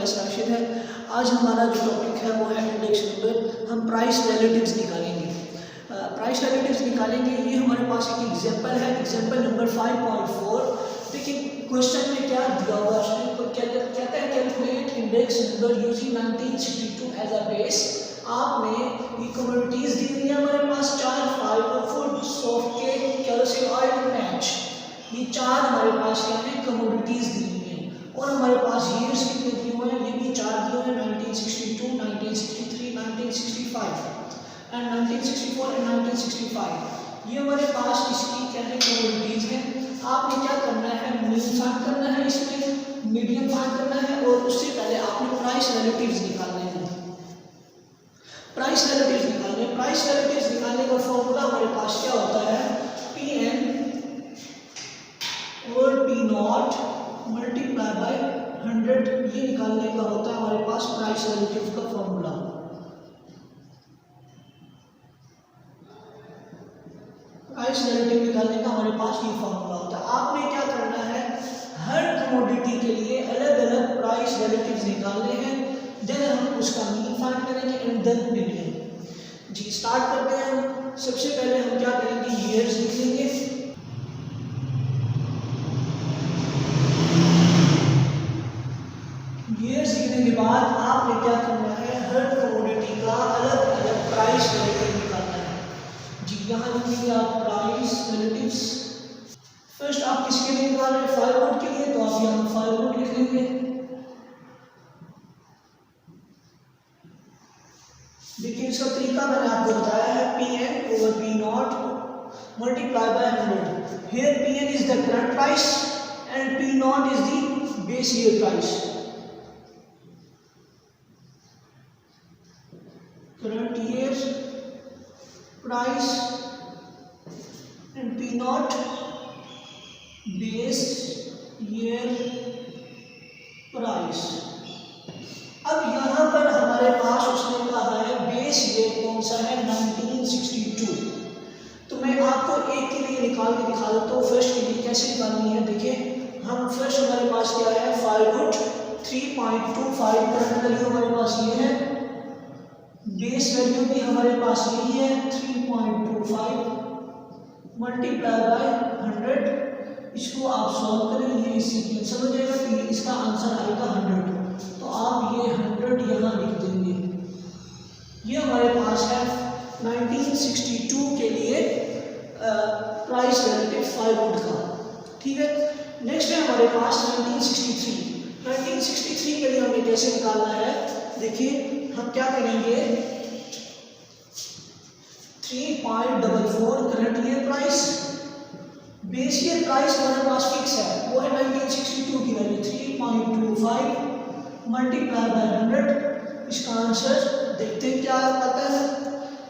वैस राशिद है। आज हमारा जो टॉपिक है वो है इंडेक्स नंबर। हम प्राइस रिलेटिव्स निकालेंगे। प्राइस रिलेटिव्स निकालेंगे। ये हमारे पास एक एग्जांपल है, एग्जांपल नंबर 5.4। देखिए क्वेश्चन में क्या दिया हुआ है, तो कहते हैं calculate index number using 1962 as a base. आपने ये कम्युनिटीज दी हुई है हमारे पास 4, 5 और 4 सॉफ्ट के कैल्शियम आयरन मैच। ये 4 हमारे पास क्या है कमोडिटीज दी हुई हैं और हमारे पास ईयर्स कितने दिए हुए हैं, ये भी 4 दिए हुए हैं 1962, 1963, 1965 एंड 1964 एंड 1965। ये हमारे पास इसकी क्या है कमोडिटीज हैं। आपने क्या करना है, मीन फाइंड करना है, इसमें मीडियम फाइंड करना है और उससे पहले आपने प्राइस रिलेटिव्स निकालने हैं। प्राइस रिलेटिव्स निकालने का फॉर्मूला हमारे पास क्या होता है, पी एन और पी नॉट मल्टीप्लाई बाय 100। ये निकालने का होता है हमारे पास प्राइस रिलेटिव का फॉर्मूला। प्राइस रिलेटिव निकालने का हमारे पास ये फॉर्मूला होता है। आपने क्या करना है, हर कमोडिटी के लिए अलग अलग प्राइस रिलेटिव्स निकालने हैं, देन हम उसका मीन फाइंड करेंगे एंड देन मीडियन। जी स्टार्ट करते हैं। सबसे पहले हम क्या करेंगे, ईयर्स लिख लेंगे। ईयर्स लिखने के बाद आपने क्या करना है, हर कमोडिटी का अलग अलग प्राइस रिलेटिव निकालना है। जी यहाँ लिखेंगे आप प्राइस रिलेटिव्स। फर्स्ट आप किसके लिए निकाल रहे हैं, फायरवुड के लिए, तो आप यहाँ फायरवुड लिख लेंगे। देखिए इसका तरीका मैंने आपको बताया है, P N over P naught multiply by 100। Here P N is the current price and P naught is the base year price. Current year price and P naught base year price. अब यहाँ पर हमारे पास उसने कहा है base year कौन सा है, 1962। तो मैं आपको एक के लिए निकाल के दिखा देता हूँ। फर्स्ट के लिए कैसे निकालनी है, देखिए हम फर्स्ट हमारे पास क्या है, फायरवुड 3.25 करंट वैल्यू हमारे पास ये है, बेस वैल्यू भी हमारे पास यही है 3.25 मल्टीप्लाई बाय 100। इसको आप सॉल्व करें, ये इससे कैंसिल हो जाएगा, तो इसका आंसर आएगा 100। तो आप ये 100 यहाँ लिख देंगे। ये हमारे पास है 1962 के लिए प्राइस रिलेटिव फायरवुड का। ठीक है, नेक्स्ट है हमारे पास 1963। 1963 के लिए हमें कैसे निकालना है, देखिए हम क्या करेंगे, 3.44 current year price. Base year price हमारे पास फिक्स है, वो है 1962 की वैल्यू 3.25 मल्टीप्लाई बाय 100। इसका आंसर देखते हैं क्या आता है,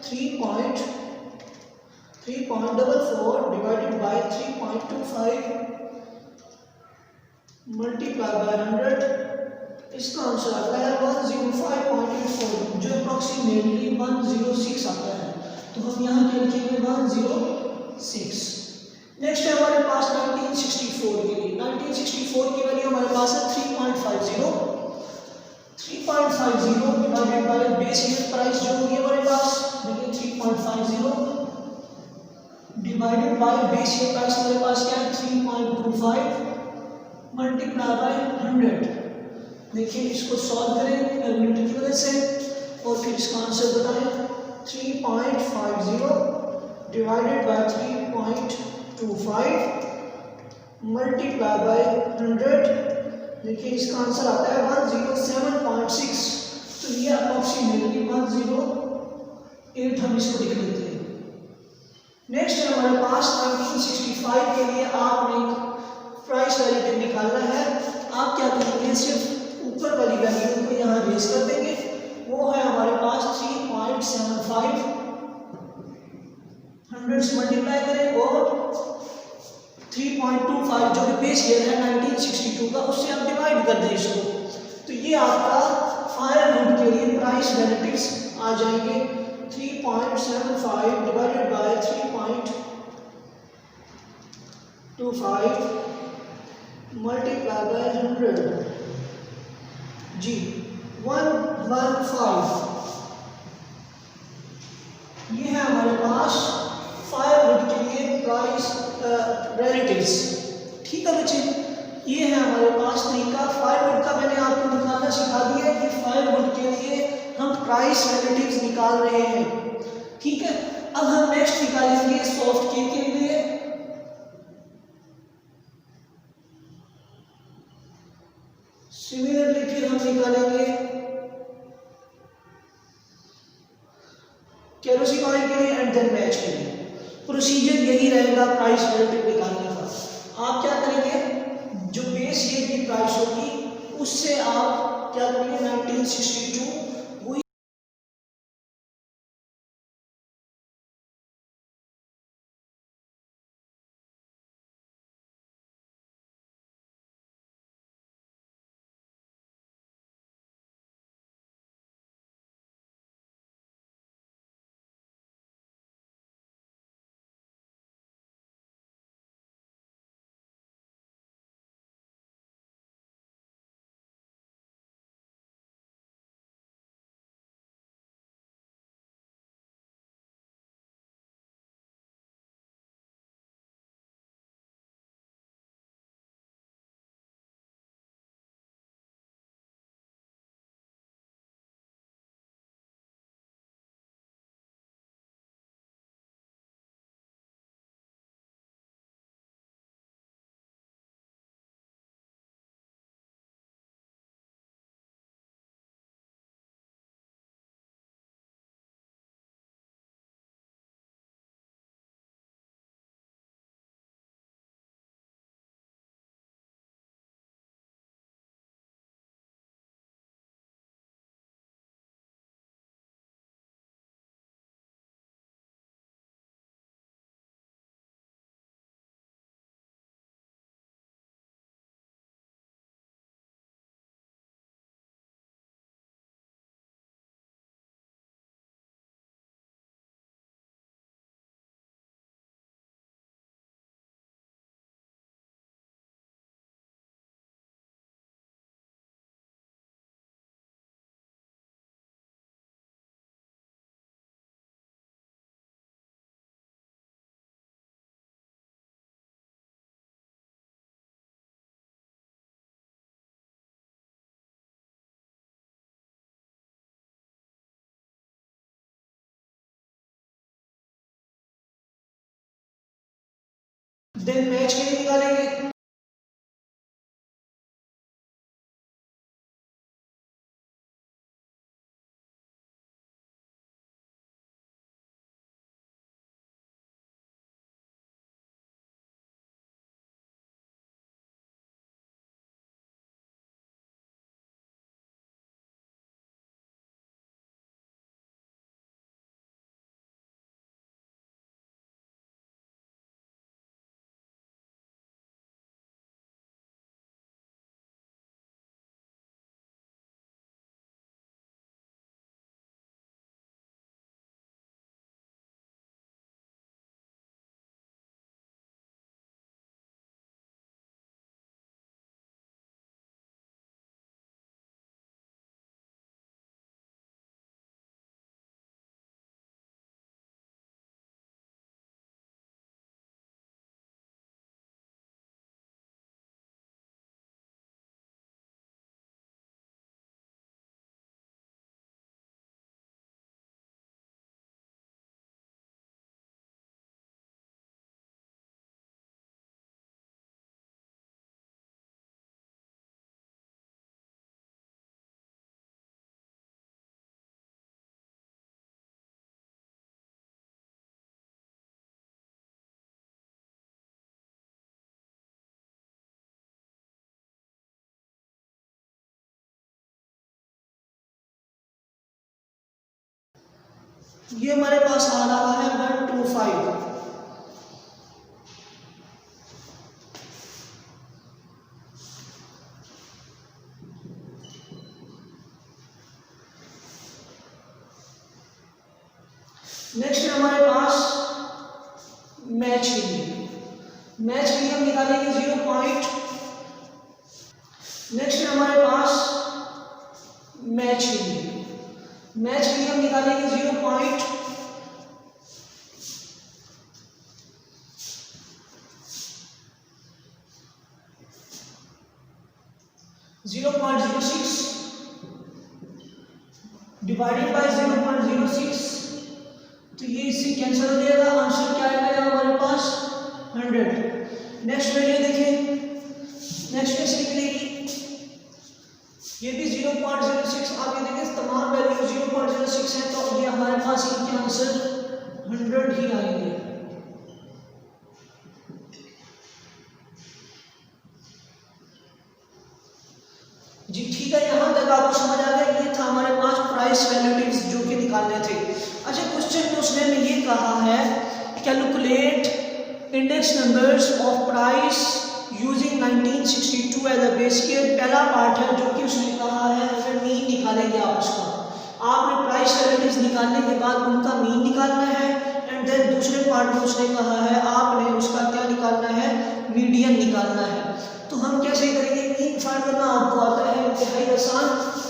3.44 डिवाइडेड बाय 3.25 मल्टीप्लाई बाय 100। इसका आंसर आता है 105.84, जो अप्रोक्सीमेटली 106 आता है। तो हम यहाँ क्या लिखेंगे, 106। नेक्स्ट है हमारे पास 1964 के लिए। 1964 की वैल्यू हमारे पास है 3.50 divided by base year price जो होगी हमारे पास, देखिए 3.50 divided by base year price हमारे पास क्या है 3.25 मल्टीप्लाई बाय 100। देखिए इसको सॉल्व करें कैलकुलेटर की मदद से और फिर इसका आंसर बताएं। 3.50 डिवाइडेड बाय 3.25 मल्टीप्लाई बाय 100। देखिए इसका आंसर आता है 107.6। तो ये अप्रोक्सीमेटली 108 हम इसको लिख लेते हैं। नेक्स्ट है हमारे पास 1965 के लिए आपने प्राइस रिलेटिव निकालना है। आप क्या करेंगे, सिर्फ ऊपर वाली वैल्यू को यहाँ रेज कर देंगे, वो है हमारे पास 3.75 100 से मल्टीप्लाई करें और 3.25 जो कि बेस ईयर है 1962 का, उससे आप डिवाइड कर दें इसको। तो ये आपका फायरवुड के लिए प्राइस रिलेटिव्स आ जाएंगे। 3.75 डिवाइडेड बाय 3.25 मल्टीप्लाई बाय 100 जी 115 ये है हमारे पास फायरवुड के लिए प्राइस रिलेटिव्स। ठीक है बच्चे, ये है हमारे पास तरीका फायरवुड का, मैंने आपको निकालना सिखा दिया कि फायरवुड के लिए हम प्राइस रिलेटिव्स निकाल रहे हैं। ठीक है, अब हम नेक्स्ट निकालेंगे सॉफ्ट केक के लिए। सिमिलरली फिर हम निकालेंगे केरोसिन ऑयल के लिए एंड देन मैच के लिए। प्रोसीजर यही रहेगा प्राइस रिलेटिव निकालने का। आप क्या करेंगे, जो बेस ईयर की प्राइस होगी उससे आप क्या करेंगे 1962 वही देन मैच के लिए निकालेंगे। ये हमारे पास आ रहा है 125। नेक्स्ट है हमारे पास मैच के लिए। मैच के लिए हम निकालेंगे 0 पॉइंट। नेक्स्ट है हमारे पास निकालेंगे 0.06 डिवाइडेड बाय 0.06, तो ये इससे कैंसिल हो जाएगा। आंसर क्या आएगा हमारे पास 100। नेक्स्ट वैल्यू देखिए, नेक्स्ट कैसे निकलेगी, ये भी 0.06। आप ये देखें तमाम वैल्यू 0.06 है, तो ये हमारे पास इनके आंसर 100 ही आएंगे। जी ठीक है, यहाँ तक आपको समझ आ गया। ये था हमारे पास प्राइस रिलेटिव्स जो कि निकालने थे। अच्छा, क्वेश्चन में उसने ये कहा है calculate index numbers of price using 1962 as a base year. पहला पार्ट है जो कि उसने कहा है अगर मीन निकालेंगे आप उसका, आपने प्राइस रिलेटिव्स निकालने के बाद उनका मीन निकालना है। एंड देन दूसरे पार्ट में उसने कहा है आपने उसका क्या निकालना है, मीडियन निकालना है। तो हम कैसे करेंगे, मीन फाइंड करना आपको आता है, इंतहाई आसान।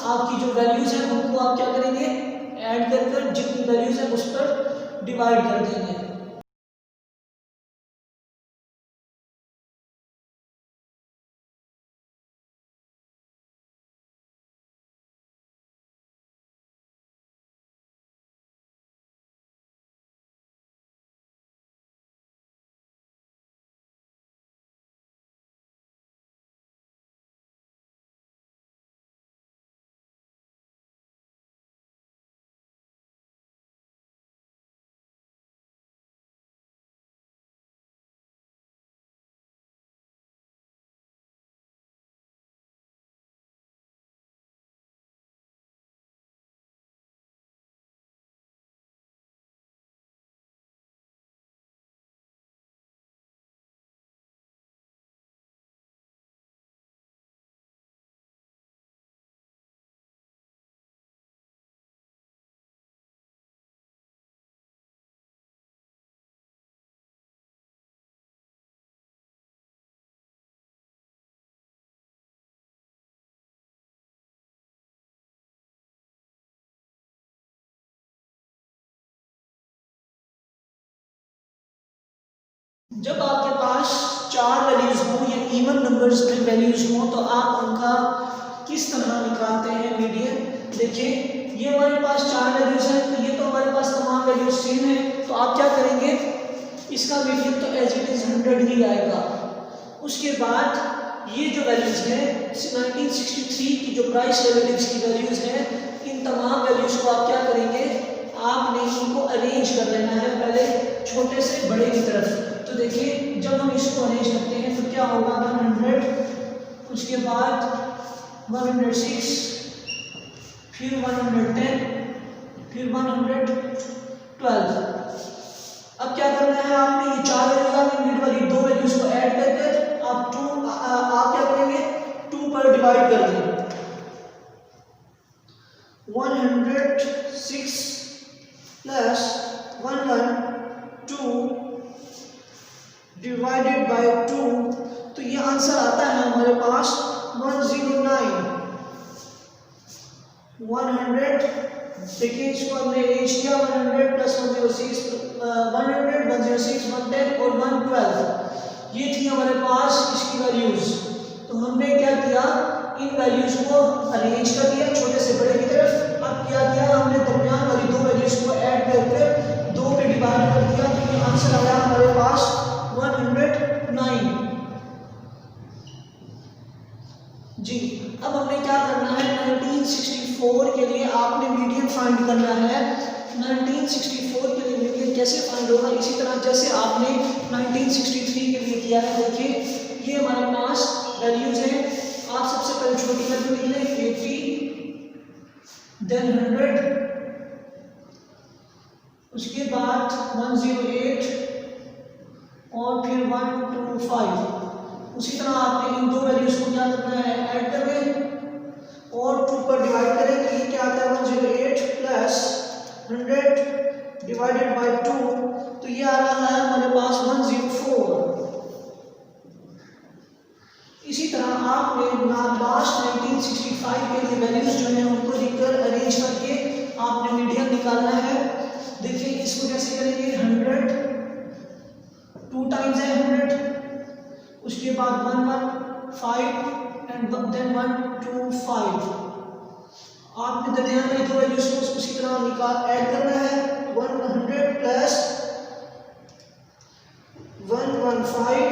आपकी जो वैल्यूज हैं उनको आप क्या करेंगे, ऐड कर जितनी वैल्यूज हैं उस पर डिवाइड कर देंगे। जब आपके पास चार वैल्यूज हों या इवन नंबर्स में वैल्यूज हों तो आप उनका किस तरह निकालते हैं मीडियन। देखिए ये हमारे पास चार वैल्यूज हैं, तो ये तो हमारे पास तमाम वैल्यूज सेम है, तो आप क्या करेंगे, इसका मीडियन तो एज इट इज 100 ही आएगा। उसके बाद ये जो वैल्यूज हैं 1963 की जो प्राइस रिलेटिव्स की वैल्यूज हैं, इन तमाम वैल्यूज को आप क्या करेंगे, आपने इनको अरेंज कर लेना है पहले छोटे से बड़े की तरफ। तो देखिए जब हम इसको अरेंज करते हैं तो क्या होगा 100, उसके बाद 106, फिर 110, फिर 112। अब क्या करना है आपने, ये चार वैल्यूज आपने मिड वाली दो वैल्यूज को ऐड करके आप क्या करेंगे 2 पर डिवाइड कर देंगे। 106 प्लस 112 डिवाइडेड बाय 2, तो ये आंसर आता है हमारे पास 109। 100 देखिए इसको हमने अरेंज किया, 100 प्लस 106, 100, 106, 110 और 112, ये थी हमारे पास इसकी वैल्यूज। तो हमने क्या किया, इन वैल्यूज को अरेंज कर दिया छोटे से बड़े की तरफ। अब क्या किया हमने दरमियान वाली दो वैल्यूज को ऐड करके 2 पे डिवाइड कर दिया, तो ये आंसर आया हमारे पास 109 जी। अब हमने क्या करना है, 1964 के लिए आपने मीडियन फाइंड करना है। 1964 के लिए मीडियन कैसे फाइंड होगा, इसी तरह जैसे आपने 1963 के लिए किया है। देखिए ये हमारे पास वैल्यूज हैं, आप सबसे पहले छोटी वैल्यू लिख लें 80, देन 100, उसके बाद 108 और फिर 125। उसी तरह आपने इन दो वैल्यूज को क्या करना है, ऐड करें और 2 पर डिवाइड करें। तो ये क्या आता है 108 प्लस 100 डिवाइडेड बाय 2, तो ये आ रहा है हमारे पास 104। इसी तरह आपने लास्ट 1965 के लिए वैल्यूज जो है उनको लिखकर अरेंज करके आपने मीडियन निकाल निकालना है। देखिए इसको कैसे करेंगे, 100 2 टाइम्स है 100, उसके बाद 1 1 5 एंड देन 1 2 5। आपने दरमियान में दो वैल्यूज को उसी तरह निकाल ऐड करना है। 100 प्लस 115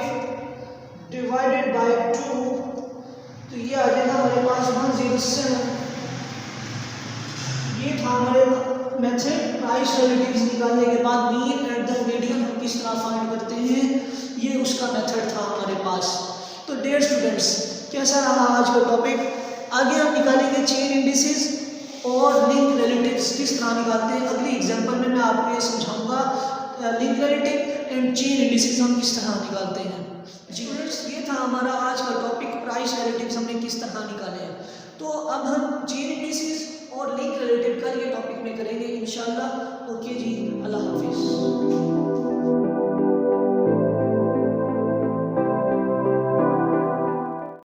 डिवाइडेड बाय 2, तो ये आ जाएगा हमारे पास 107। ये था हमारे मेथड प्राइस रिलेटिव्स निकालने के बाद मीन एंड द मीडियन हम किस तरह फाइंड करते हैं, ये उसका मेथड था हमारे पास। तो डियर स्टूडेंट्स, कैसा रहा आज का टॉपिक। आगे हम निकालेंगे चेन इंडिसेस और लिंक रिलेटिव्स किस तरह निकालते हैं। अगली एग्जांपल में मैं आपको ये समझाऊंगा link relative and chain indices हम किस तरह निकालते हैं। स्टूडेंट्स, ये था हमारा आज का टॉपिक, प्राइस रिलेटिव्स हमने किस तरह निकाले हैं। तो अब हम चेन इंडिसेस और लिंक रिलेटिव का ये टॉपिक में करेंगे इंशाल्लाह। ओके जी।